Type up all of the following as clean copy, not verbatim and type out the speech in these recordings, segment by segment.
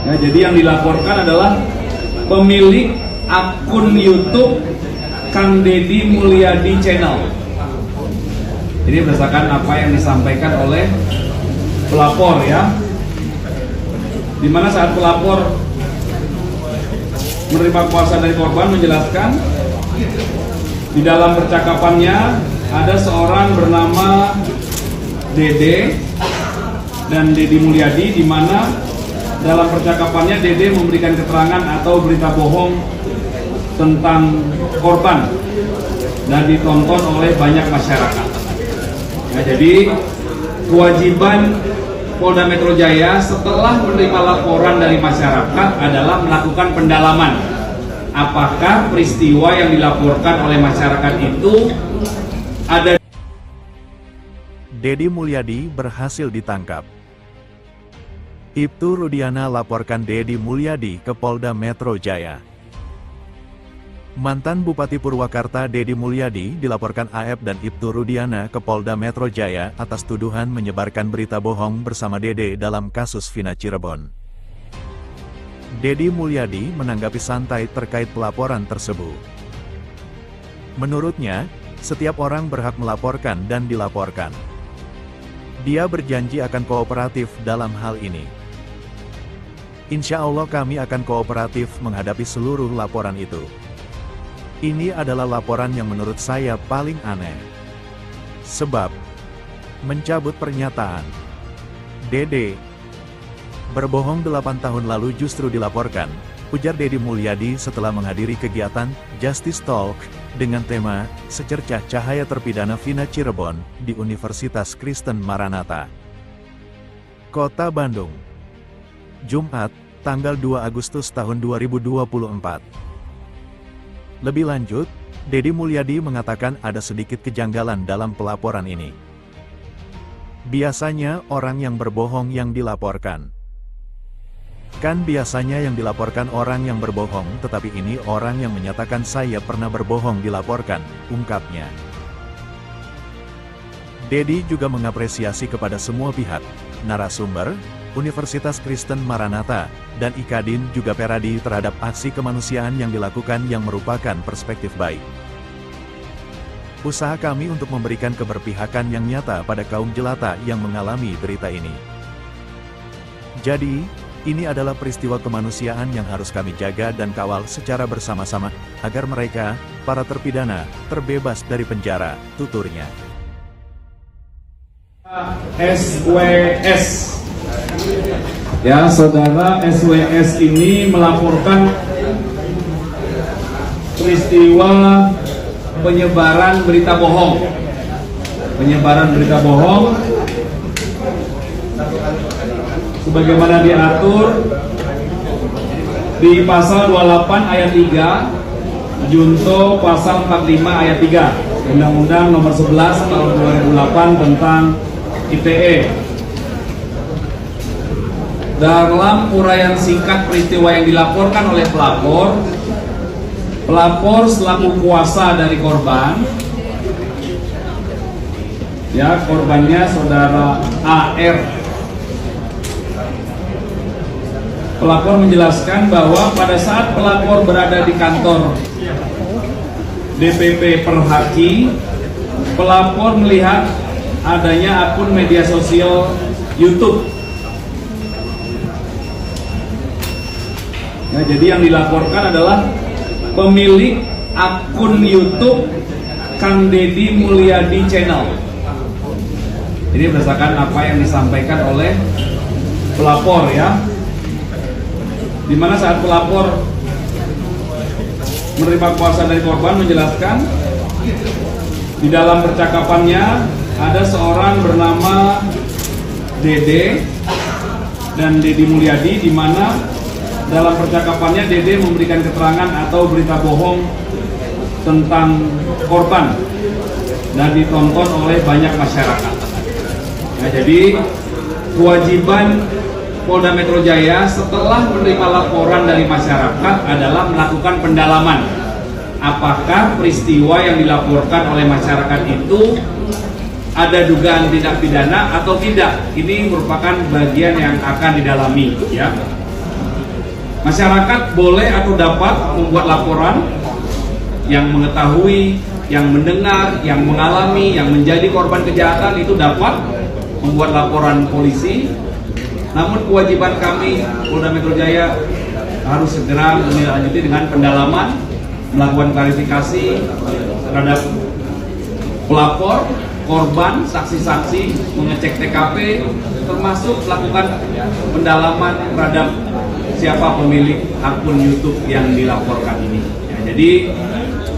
Ya, jadi yang dilaporkan adalah pemilik akun YouTube Kang Deddy Mulyadi Channel. Ini berdasarkan apa yang disampaikan oleh pelapor ya. Dimana saat pelapor menerima kuasa dari korban menjelaskan di dalam percakapannya ada seorang bernama Dede dan Deddy Mulyadi, di mana dalam percakapannya Dede memberikan keterangan atau berita bohong tentang korban dan ditonton oleh banyak masyarakat. Nah, jadi kewajiban Polda Metro Jaya setelah menerima laporan dari masyarakat adalah melakukan pendalaman. Apakah peristiwa yang dilaporkan oleh masyarakat itu ada. Deddy Mulyadi berhasil ditangkap. Ibtu Rudiana laporkan Deddy Mulyadi ke Polda Metro Jaya. Mantan Bupati Purwakarta Deddy Mulyadi dilaporkan AF dan Ibtu Rudiana ke Polda Metro Jaya atas tuduhan menyebarkan berita bohong bersama Dede dalam kasus Vina Cirebon. Deddy Mulyadi menanggapi santai terkait pelaporan tersebut. Menurutnya, setiap orang berhak melaporkan dan dilaporkan. Dia berjanji akan kooperatif dalam hal ini. Insya Allah kami akan kooperatif menghadapi seluruh laporan itu. Ini adalah laporan yang menurut saya paling aneh. Sebab mencabut pernyataan Dede berbohong 8 tahun lalu justru dilaporkan, ujar Deddy Mulyadi setelah menghadiri kegiatan Justice Talk dengan tema Secercah Cahaya Terpidana Vina Cirebon di Universitas Kristen Maranatha, Kota Bandung, Jumat, tanggal 2 Agustus tahun 2024. Lebih lanjut, Deddy Mulyadi mengatakan ada sedikit kejanggalan dalam pelaporan ini. Biasanya orang yang berbohong yang dilaporkan. Kan biasanya yang dilaporkan orang yang berbohong, tetapi ini orang yang menyatakan saya pernah berbohong dilaporkan, ungkapnya. Deddy juga mengapresiasi kepada semua pihak, narasumber, Universitas Kristen Maranatha, dan Ikadin juga Peradi terhadap aksi kemanusiaan yang dilakukan yang merupakan perspektif baik. Usaha kami untuk memberikan keberpihakan yang nyata pada kaum jelata yang mengalami berita ini. Jadi, ini adalah peristiwa kemanusiaan yang harus kami jaga dan kawal secara bersama-sama, agar mereka, para terpidana, terbebas dari penjara, tuturnya. SWS. Ya, saudara SWS ini melaporkan peristiwa penyebaran berita bohong. Penyebaran berita bohong sebagaimana diatur di pasal 28 ayat 3, junto pasal 45 ayat 3, Undang-Undang Nomor 11 Tahun 2008 tentang ITE. Dalam uraian singkat peristiwa yang dilaporkan oleh pelapor selaku kuasa dari korban, ya, korbannya saudara AR. Pelapor menjelaskan bahwa pada saat pelapor berada di kantor DPP Perhaki, pelapor melihat adanya akun media sosial YouTube. Nah, jadi yang dilaporkan adalah pemilik akun YouTube Kang Deddy Mulyadi Channel. Ini berdasarkan apa yang disampaikan oleh pelapor ya. Dimana saat pelapor menerima kuasa dari korban menjelaskan di dalam percakapannya ada seorang bernama Dede dan Deddy Mulyadi, di mana dalam percakapannya Dede memberikan keterangan atau berita bohong tentang korban dan ditonton oleh banyak masyarakat. Nah, jadi kewajiban Polda Metro Jaya setelah menerima laporan dari masyarakat adalah melakukan pendalaman. Apakah peristiwa yang dilaporkan oleh masyarakat itu ada dugaan tindak pidana atau tidak? Ini merupakan bagian yang akan didalami ya. Masyarakat boleh atau dapat membuat laporan yang mengetahui, yang mendengar, yang mengalami, yang menjadi korban kejahatan itu dapat membuat laporan polisi. Namun kewajiban kami Polda Metro Jaya harus segera menindaklanjuti dengan pendalaman, melakukan klarifikasi terhadap pelapor, korban, saksi-saksi, mengecek TKP, termasuk melakukan pendalaman terhadap siapa pemilik akun YouTube yang dilaporkan ini. Ya, jadi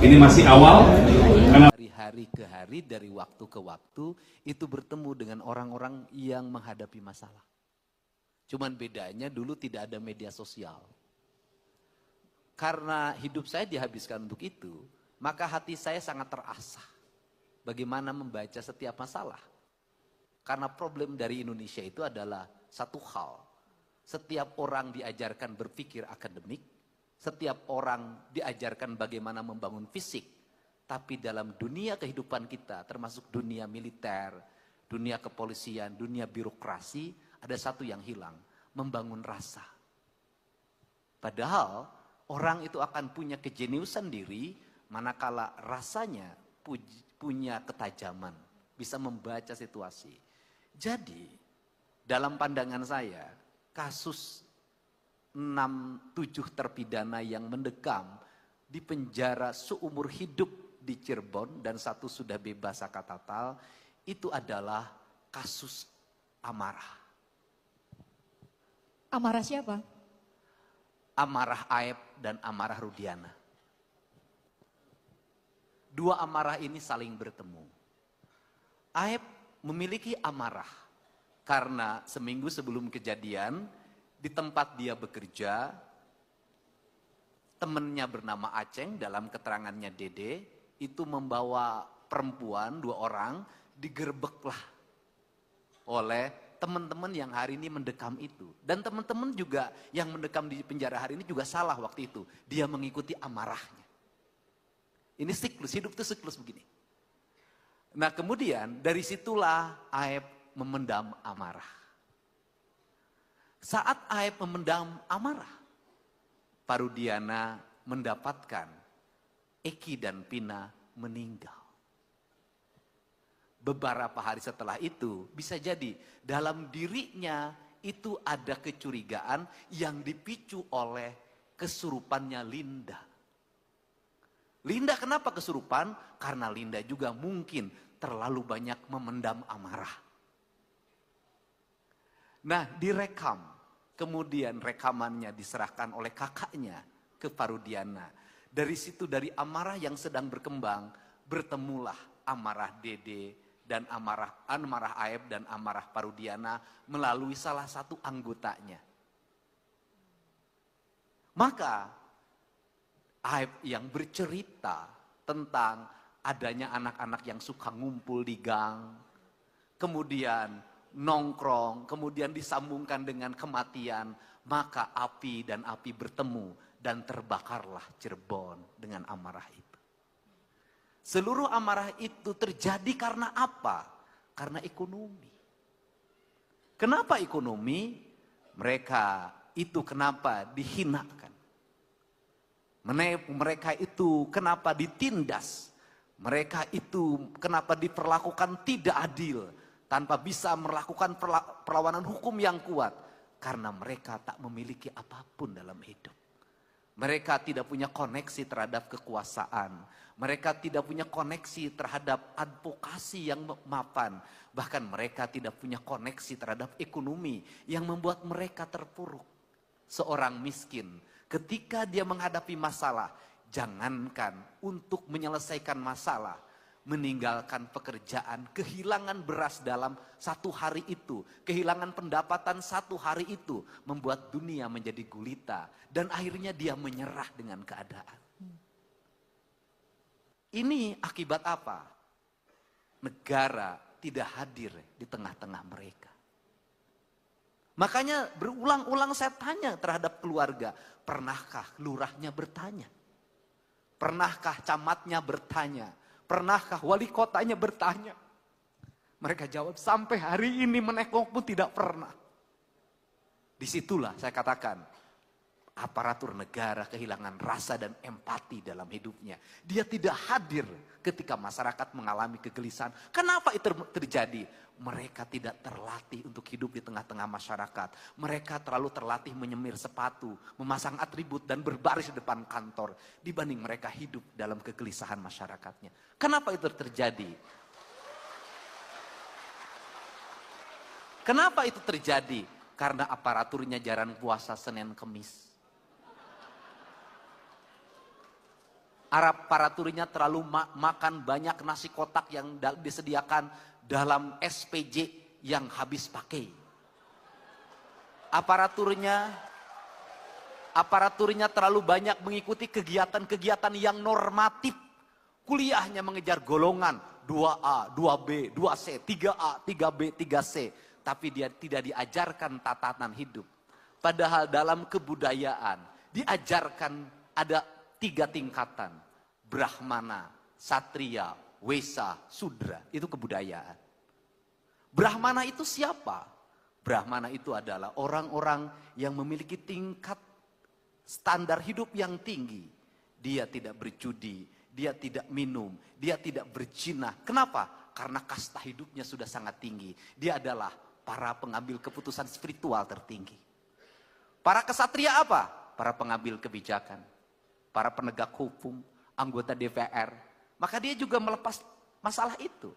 ini masih awal. Karena dari hari ke hari, dari waktu ke waktu, itu bertemu dengan orang-orang yang menghadapi masalah. Cuman bedanya dulu tidak ada media sosial. Karena hidup saya dihabiskan untuk itu, maka hati saya sangat terasah. Bagaimana membaca setiap masalah. Karena problem dari Indonesia itu adalah satu hal. Setiap orang diajarkan berpikir akademik, setiap orang diajarkan bagaimana membangun fisik, tapi dalam dunia kehidupan kita, termasuk dunia militer, dunia kepolisian, dunia birokrasi, ada satu yang hilang, membangun rasa. Padahal orang itu akan punya kejeniusan diri, manakala rasanya punya ketajaman, bisa membaca situasi. Jadi, dalam pandangan saya, kasus 6-7 terpidana yang mendekam di penjara seumur hidup di Cirebon dan 1 sudah bebas saka tatal, itu adalah kasus amarah. Amarah siapa? Amarah Aep dan amarah Rudiana. 2 amarah ini saling bertemu. Aep memiliki amarah karena seminggu sebelum kejadian, di tempat dia bekerja, temannya bernama Aceng, dalam keterangannya Dede, itu membawa perempuan 2 orang, digerebeklah oleh teman-teman yang hari ini mendekam itu. Dan teman-teman juga yang mendekam di penjara hari ini juga salah waktu itu. Dia mengikuti amarahnya. Ini siklus, hidup itu siklus begini. Nah kemudian dari situlah Aep memendam amarah. Saat Aep memendam amarah, Parudiana mendapatkan Eki dan Pina meninggal. Beberapa hari setelah itu, bisa jadi dalam dirinya itu ada kecurigaan yang dipicu oleh kesurupannya Linda. Linda kenapa kesurupan? Karena Linda juga mungkin terlalu banyak memendam amarah. Nah, direkam. Kemudian rekamannya diserahkan oleh kakaknya ke Parudiana. Dari situ, dari amarah yang sedang berkembang, bertemulah amarah Dede dan amarah Aep dan amarah Parudiana melalui salah satu anggotanya. Maka Aep yang bercerita tentang adanya anak-anak yang suka ngumpul di gang, kemudian nongkrong, kemudian disambungkan dengan kematian, maka api dan api bertemu dan terbakarlah Cirebon dengan amarah itu. Seluruh amarah itu terjadi karena apa? Karena ekonomi. Kenapa ekonomi? Mereka itu kenapa dihinakan? Mereka itu kenapa ditindas? Mereka itu kenapa diperlakukan tidak adil? Tanpa bisa melakukan perlawanan hukum yang kuat. Karena mereka tak memiliki apapun dalam hidup. Mereka tidak punya koneksi terhadap kekuasaan. Mereka tidak punya koneksi terhadap advokasi yang mapan. Bahkan mereka tidak punya koneksi terhadap ekonomi yang membuat mereka terpuruk. Seorang miskin ketika dia menghadapi masalah, jangankan untuk menyelesaikan masalah, meninggalkan pekerjaan, kehilangan beras dalam 1 hari itu, kehilangan pendapatan 1 hari itu, membuat dunia menjadi gulita, dan akhirnya dia menyerah dengan keadaan. Ini akibat apa? Negara tidak hadir di tengah-tengah mereka. Makanya berulang-ulang saya tanya terhadap keluarga, pernahkah lurahnya bertanya? Pernahkah camatnya bertanya? Pernahkah wali kotanya bertanya? Mereka jawab, sampai hari ini menengok pun tidak pernah. Disitulah saya katakan, Aparatur negara kehilangan rasa dan empati dalam hidupnya. Dia tidak hadir ketika masyarakat mengalami kegelisahan. Kenapa itu terjadi? Mereka tidak terlatih untuk hidup di tengah-tengah masyarakat. Mereka terlalu terlatih menyemir sepatu, memasang atribut dan berbaris di depan kantor. Dibanding mereka hidup dalam kegelisahan masyarakatnya. Kenapa itu terjadi? Kenapa itu terjadi? Karena aparaturnya jarang puasa Senin Kemis. Aparaturnya terlalu makan banyak nasi kotak yang disediakan dalam SPJ yang habis pakai. Aparaturnya terlalu banyak mengikuti kegiatan-kegiatan yang normatif. Kuliahnya mengejar golongan 2A, 2B, 2C, 3A, 3B, 3C. Tapi dia tidak diajarkan tatanan hidup. Padahal dalam kebudayaan diajarkan ada 3 tingkatan. Brahmana, Satria, Wesa, Sudra. Itu kebudayaan. Brahmana itu siapa? Brahmana itu adalah orang-orang yang memiliki tingkat standar hidup yang tinggi. Dia tidak berjudi, dia tidak minum, dia tidak berzina. Kenapa? Karena kasta hidupnya sudah sangat tinggi. Dia adalah para pengambil keputusan spiritual tertinggi. Para kesatria apa? Para pengambil kebijakan. Para penegak hukum, anggota DPR. Maka dia juga melepas masalah itu.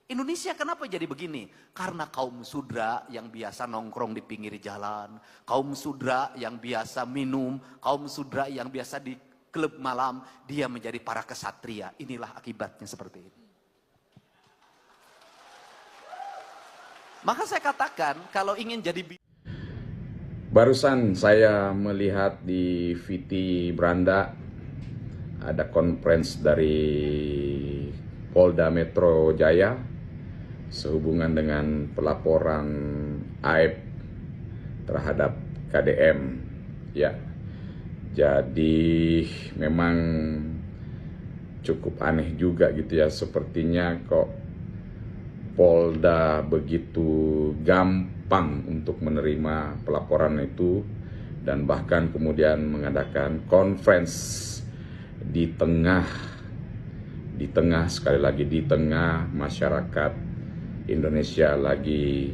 Indonesia kenapa jadi begini? Karena kaum sudra yang biasa nongkrong di pinggir jalan, kaum sudra yang biasa minum, kaum sudra yang biasa di klub malam, dia menjadi para kesatria. Inilah akibatnya seperti ini. Maka saya katakan kalau ingin jadi... Barusan saya melihat di VT Branda ada konferensi dari Polda Metro Jaya sehubungan dengan pelaporan AIP terhadap KDM. Ya, jadi memang cukup aneh juga gitu ya, sepertinya kok Polda begitu gampang untuk menerima pelaporan itu dan bahkan kemudian mengadakan konferensi di tengah sekali lagi di tengah masyarakat Indonesia lagi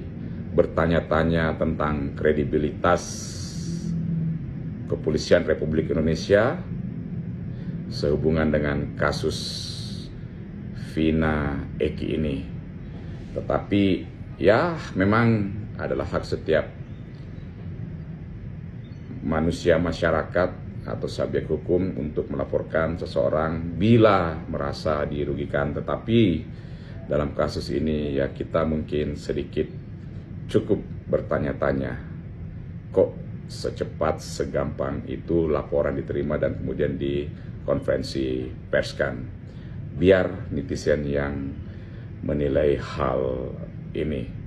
bertanya-tanya tentang kredibilitas Kepolisian Republik Indonesia sehubungan dengan kasus Vina Eki ini. Tetapi ya memang adalah hak setiap manusia, masyarakat atau subjek hukum untuk melaporkan seseorang bila merasa dirugikan. Tetapi dalam kasus ini ya kita mungkin sedikit cukup bertanya-tanya, kok secepat segampang itu laporan diterima dan kemudian dikonferensi perskan. Biar netizen yang menilai hal ini.